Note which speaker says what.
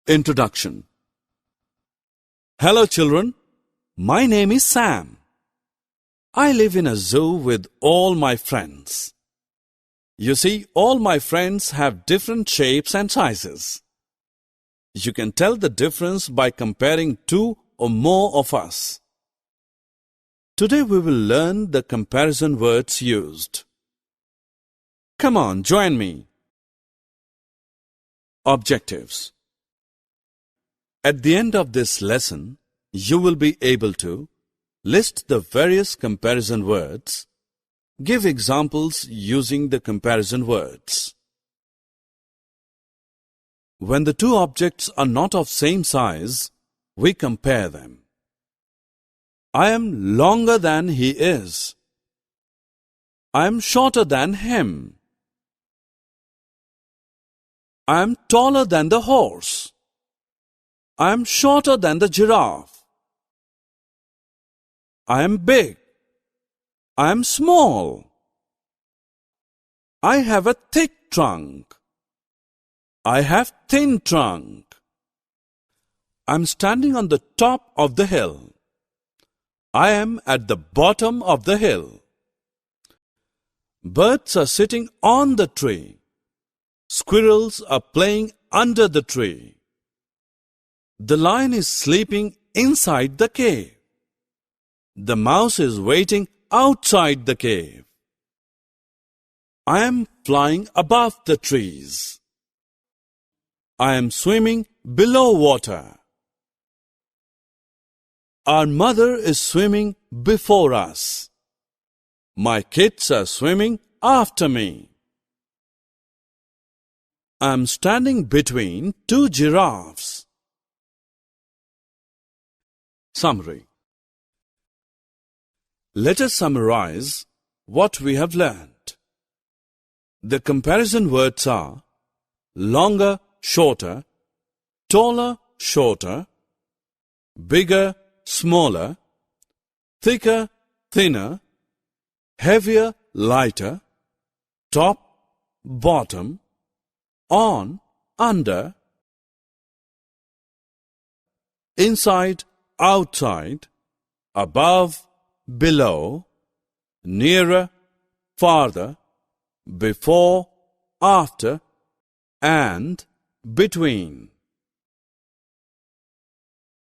Speaker 1: Introduction. Hello children, my name is Sam. I live in a zoo with all my friends. You see, all my friends have different shapes and sizes. You can tell the difference by comparing two or more of us. Today we will learn the comparison words used. Come on, join me. Objectives. At the end of this lesson, you will be able to list the various comparison words, give examples using the comparison words. When the two objects are not of same size, we compare them. I am longer than he is. I am shorter than him. I am taller than the horse. I am shorter than the giraffe. I am big. I am small. I have a thick trunk. I have thin trunk. I am standing on the top of the hill. I am at the bottom of the hill. Birds are sitting on the tree. Squirrels are playing under the tree. The lion is sleeping inside the cave. The mouse is waiting outside the cave. I am flying above the trees. I am swimming below water. Our mother is swimming before us. My kids are swimming after me. I am standing between two giraffes. Summary. Let us summarize what we have learned. The comparison words are longer, shorter, taller, shorter, bigger, smaller, thicker, thinner, heavier, lighter, top, bottom, on, under, inside, outside, above, below, nearer, farther, before, after, and between.